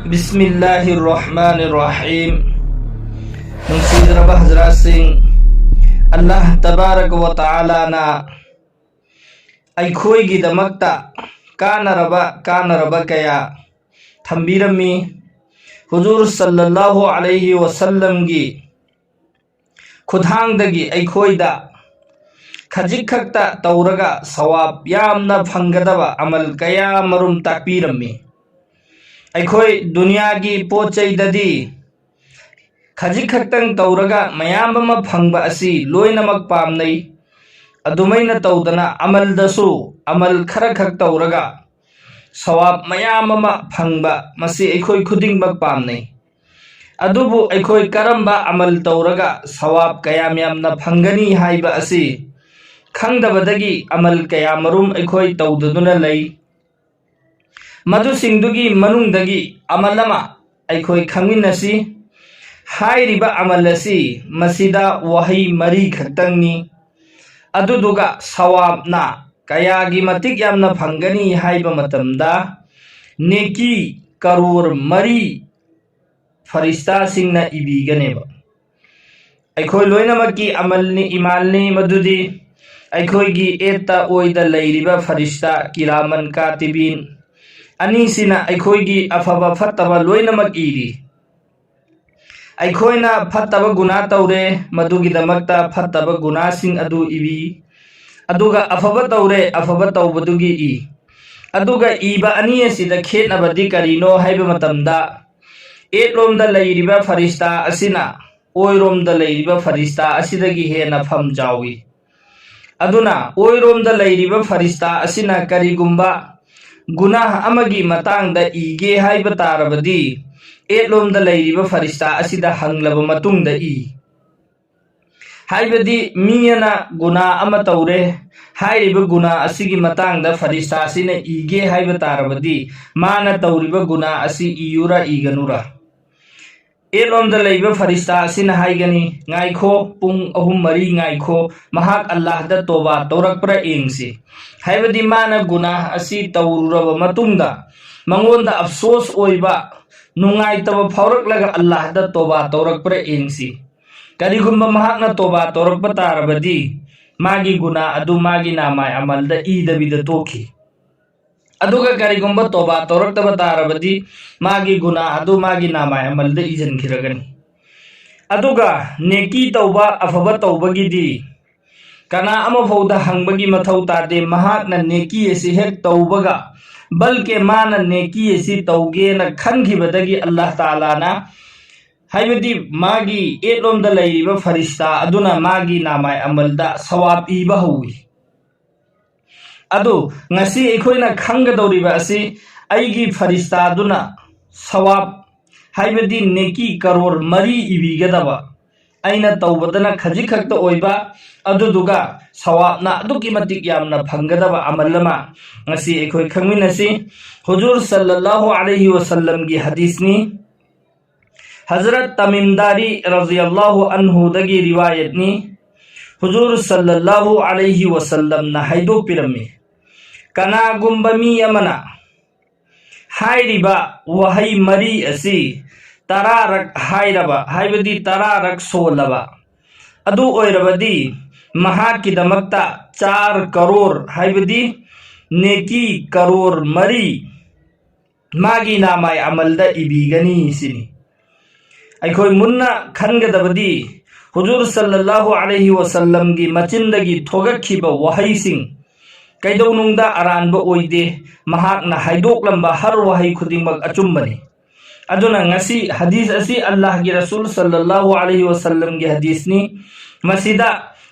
बिस्मिल्लाहिर्रहमानिर्रहीम। नुसीदरबा हजरत सिंह अल्लाह तबारक व तआला ना अखोईगिदमक्ता कानरबा कया थंबिरमी हुजूर सल्लल्लाहु अलैहि वसल्लम की खुदांगदगी अखोईदा खजिक खक्ता तौरगा सवाब यामना फंगदबा अमल कया मरुम ताकपीरमी। अखोई दुनिया की पोचैददी खजिक खक्तंग तौरगा मयाम अमा फंगबा असी लोइनमक पामनै अदुमैना तौदना अमलदसु अमल खरा खक तौरगा सवाब मयाम अमा फंगबा मसी अखोई खुदिंगमक पामनै। अदुबु अखोई करम्बा अमल तौरगा सवाब कयाम यामना फंगनी हाइबा असी खंगदबदगी अमल कयामरुम अखोई तौददुना लई। मधुसिंगदुगी मनुंगदगी अमल अमा अखोई खंगिनसी। हाइरिबा अमल असी मसीदा वही मरी खक्तंगनी अदुदुगा सवाबना कयागी मतिक यामना फंगनी हाइबा मतमदा नेकी करोड़ मरी फरिश्ता सिंगना इबीगनेबा। अखोई लोइनमकी अमलनी इमालनी मधुदी अखोईगी एता ओइदा लैरिबा फरिश्ता किरामन कातिबीन अनीसिना अखोईगी अफबा फत्तबा लोइनमक इरी। अखोईना फत्तबा गुना तौरे मधुगिदमक्ता फत्तबा गुनासिंग अदु इबी अदुगा अफबा तौरे अफबा तौबदुगी इ। अदुगा इबा अनी असिदा खेतनबदी करिनो हाइबा मतमदा एतलोमदा लैरिबा फरिश्ता असिना ओइरोमदा लैरिबा फरिश्ता असिदगी हेना फम जावी। अदुना ओइरोमदा लैरिबा फरिश्ता असिना करिगुम्बा गुनाह अमगी मतांगदा इगे हाइबा तारबदी एतलोमदा लैरिबा फरिश्ता असिदा हंगलबा मतुंगदा इ। हाइबदी मियना गुना अमा तौरे हाइरिबा गुना असिगी मतांगदा फरिश्ता असिना इगे हाइबा तारबदी माना तौरिबा गुना असि इयुरा इगनुरा। एतलोमदा लैरिबा फरिश्ता असिना हाइगनी ngaiko pung ahum mari ngaiko mahak Allah da toba torak pra engsi haibadi mana guna asi taururaba matungda mangonda afsos oiba nungai taba phaurak laga Allah da toba torak pra engsi karigumba mahak na toba torak pa tarabadi magi guna adu magi namai amal da idabida toki aduga karigumba toba torak taba tarabadi magi guna adu magi namai amal da ijan khiragani। अदुगा नेकी तौबा अफबा तौबगिदी कना अमा फौदा हंगबगी मथौ तादे महाकना नेकी AC हेक तौबगा बल्कि माना नेकी AC तौगेना खनखिबदगी अल्लाह ताला ना हाइबदी मागी एतलोमदा लैरिबा फरिश्ता अदुना मागी नामाय अमलदा सवाब इबा हौई। अदु ngasi अखोइना खंगदौरिबा असि अइगी फरिश्ता अदुना सवाब हाइबदी नेकी करोड़ मरी इबीगदबा अइना तौबदना खजिक खक्ता ओइबा अदुदुगा सवाबना अदुकी मतिक यामना फंगदबा अमलमा ngasi अखोइ खंगमिनसी। हुजूर सल्लल्लाहु अलैहि वसल्लम की हदीसनी हजरत तमीमदारी रज़ियल्लाहु अन्हु दगी रिवायतनी हुजूर सल्लल्लाहु अलैहि वसल्लम ना हाइदो पिरमी कनागुम्बा मी अमना हाइरिबा वहै मरी असी तरारक हाइरबा हाइबदी तरारक सोलबा अदु ओइरबदी महाकिदमक्ता 4 करोड़ हाइबदी नेकी करोड़ मरी मागी नामाय अमलदा इबीगनी सिनी। अखोई मुन्ना खनगदबदी हुजूर सल्लल्लाहु अलैहि वसल्लम की मचिंदगी थोगखिबा वहैसिंग कैदौनुंगदा अरानबा ओइदे महाकना हाइदोकलंबा हर वहै खुदिंगमक अचुम्बनी। अदुना ngasi हदीस असी अल्लाह की रसूल सल्लल्लाहु अलैहि वसल्लम की हदीसनी मसीदा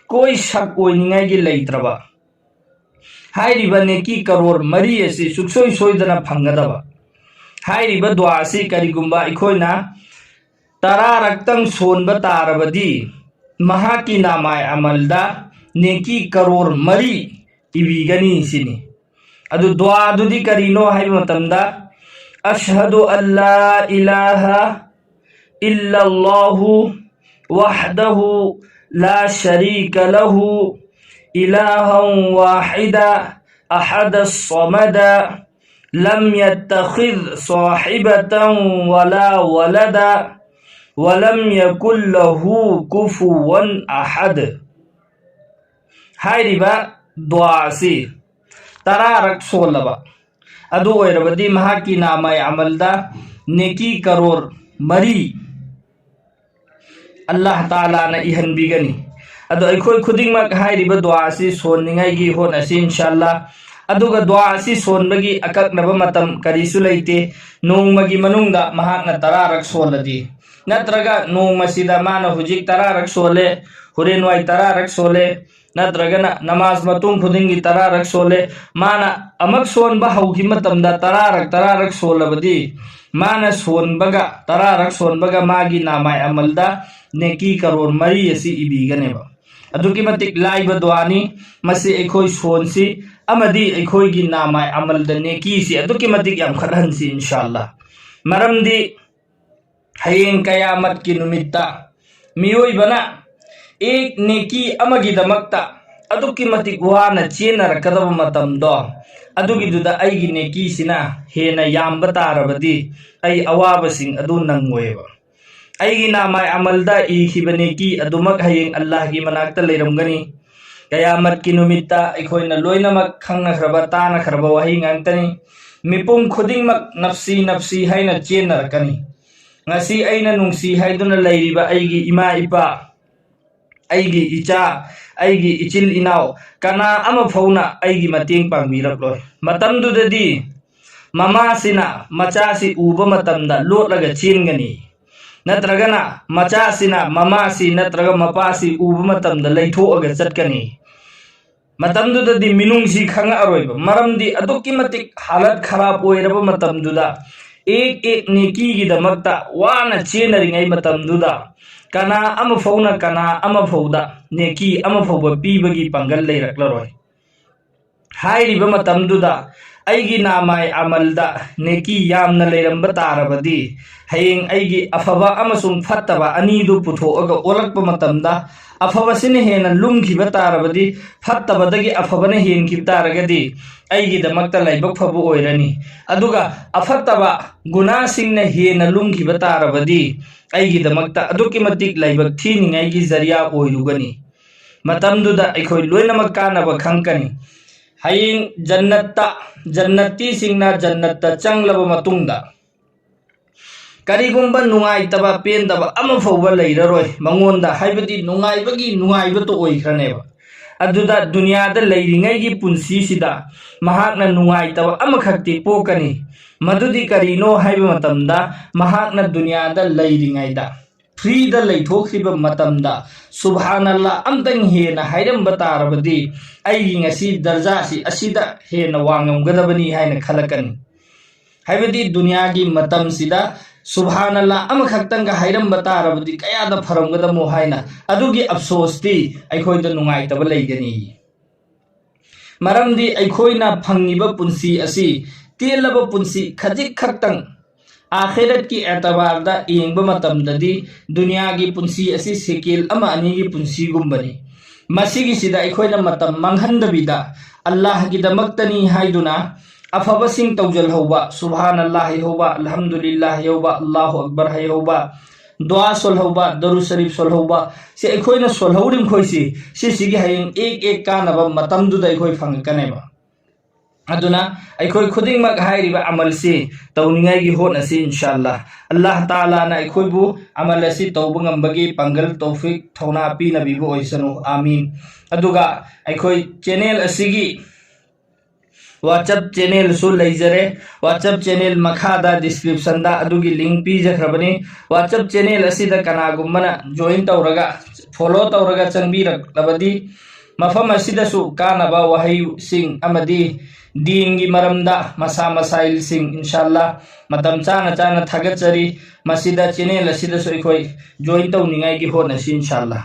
कोई शक ओइनिंगाई की लैत्रबा हाइरिबा नेकी करोड़ मरी असी सुक्सोई सोइदना फंगदबा हाइरिबा दुआ असी करिगुम्बा अखोइना तरारक्तंग सोनबा तारबदी महाकी नामाय अमलदा नेकी करोड़ मरी इबीगनी सिनी। अदु दुआ दुदी करिनो हाइबा मतमदा अशहदु अल्ला इलाहा इल्लल्लाहु वहदहु ला शरीका लहु इलाहन वाहिदा अहदस समद लम यत्तखिज़ साहिबतन वला वलदा वलम यकुल लहू कुफुवन अहद। हाइरिबा दुआ असि तरारक सोलबा अदु ओइरबदि महाकी नामाय अमलदा नेकी करोड़ मरी अल्लाह ताला ना इहनबिगनी। अदो अखोय खुदिंगमक हाइरिबा दुआ असि सोननिंगाइगी होनसि इंशाअल्लाह। अदुगा दुआ असि सोनबगी अकक्नबा मतम करिसु लैते। नोंगमगी मनुंगदा महाकना तरारक सोलदी नत्रगा नोंगमसिदा माना हुजिक तरारक सोले हुरेनवाई तरारक सोले नत्रगना नमाज मतुंग खुदिंगी तरारक सोले माना अमक सोनबा हौगी मतमदा तरारक सोलबदी माना सोनबगा तरारक सोनबगा मागी नामाय अमलदा नेकी करोड़ मरी असी इबीगनेबा। अदुकी मतिक लाइबा दुआनी मसे एखोय सोनसी अमदी एखोयगी नामाय अमलदा नेकी सी अदुकी मतिक याम खलहनसी इंशाअल्लाह। मरमदी हयेंग कयामत की नुमित्ता मियोइबना एक नेकी अमगिदमक्ता अदुकी मतिक वाना चेनरकदब मतमदो अदुगिदुदा अइगी नेकी सिना हेना याम्बा तारबदी अइ अवाबसिंग अदु नंगोयबा। अइगी नामाय अमलदा इखिबा नेकी अदुमक हयेंग अल्लाह की मनाक्ता लेरमगनी। कयामत की नुमित्ता अखोयना लोइनमक खंगनख्रबा तानख्रबा वही ngangtani मिपुम खुदिंगमक नफ्सी नफ्सी हाइना चेनरकनी। ngasi aina nungsi haiduna lairiba aigi ima ipa aigi icha aigi ichil inau kana ama fauna aigi mating pangbirak matamdudadi mama sina macha si uba matamda lotlaga chingani natragana macha sina mama si natraga mapa si uba matamda laithoaga chatkani matamdudadi minung si khanga aroiba maramdi adukki matik halat kharab oiraba matamduda एक नेकी की दमकता वाना चेनरिंगै मतमदुदा कना अम fauna कना अम फौदा नेकी अम फौबा पीबगी पंगल लेरक्लरोय। हाइरिबा मतमदुदा अइगी नामाय अमलदा नेकी यामना लेरंबा तारबदी हयेंग अइगी अफबा अमसुंग फत्तबा अनीदु पुथोअगा ओलक्पा मतमदा अफबसिने हेना लुंखिबा तारबदी फत्तबदगी अफबने हेनखिब तारगदी अइगिदमक्ता लाइबक फबु ओइरनी। अदुगा अफत्तबा गुनासिंगना हेना लुंखिबा तारबदी अइगिदमक्ता अदुकी मतिक लाइबक थीनिंगाइगी जरिया ओइरुगनी। मतमदुदा अखोय लोइनमक कानबा खंकनी। हयेंग जन्नती सिंगना जन्नत्ता चंगलबा मतुंगदा करिगुंबा नुंगाइतबा पेंदबा अमा फौबा लेररोय मंगोंदा हाइबदी नुंगाइबगी नुंगाइबा तो ओइखरनेबा। अदुदा दुनियादा लेरिंगैगी पुंसीसिदा महाकना नुंगाइतबा अमखक्ति पोकनी मदुदी करिनो हाइबा मतमदा महाकना दुनियादा लेरिंगैदा फ्रीदा लेथोखिबा मतमदा सुभानअल्लाह अमतंग हेना हाइरंबा तारबदी अइगी ngasi दर्जासी असिदा हेना वांगमगदबनी हाइना खलकनी। हाइबदी दुनियागी मतमसिदा सुभानअल्लाह अमखक्तंगा हाइरंबा तारबदी कयादा फरमगदमो हाइना अदुगी अफसोसती अखोयदा नुंगाइतबा लेगनी। मरमदी अखोयना फंगिबा पुंसी असि तेलबा पुंसी खजिक खक्तंग आखिरत की एतबारदा येंगबा मतमददी दुनियागी पुंसी असि सेकेल अमा अनीगी पुंसी गुंबनी। मसिगिसिदा अखोयना मतम मंगहंदबिदा अल्लाह की दमक्तनी हाइदुना अफबसिंग तौजल हौबा सुभानअल्लाह हौबा अल्हम्दुलिल्लाह हौबा अल्लाहु अकबर हौबा दुआ सोल हौबा दरुद शरीफ सोल हौबा से अखोयना सोल हौरिम खोइसी सिसिगी हयेंग एक कानबा मतमदुदा अखोय फंगकनेबा। अदुना अखोय खुदिंगमक हाइरिबा अमल से तौनिंगाइगी होनसि इंशाअल्लाह। अल्लाह ताला ना अखोयबु अमल असि तौबा ngambagi पंगल तौफिक थौना पीनबिबु ओइसनु आमीन। अदुगा अखोय चैनल असिगी WhatsApp चैनल सु लेजरे WhatsApp चैनल मखादा डिस्क्रिप्शन दा अदुगी लिंक पीजखरबनी। WhatsApp चैनल असिदा कनागुमना जॉइन तौरगा फॉलो तौरगा चंगबीरबदी मफम असिदसु कानबा वहई सिंह अमदी दीनगी मरमदा मसा मसाइल सिंह इंशाअल्लाह मतम चाना चाना थगचरी मसिदा चैनल असिदसु अखोय जॉइन तौनिंगाइगी होनसि इंशाअल्लाह।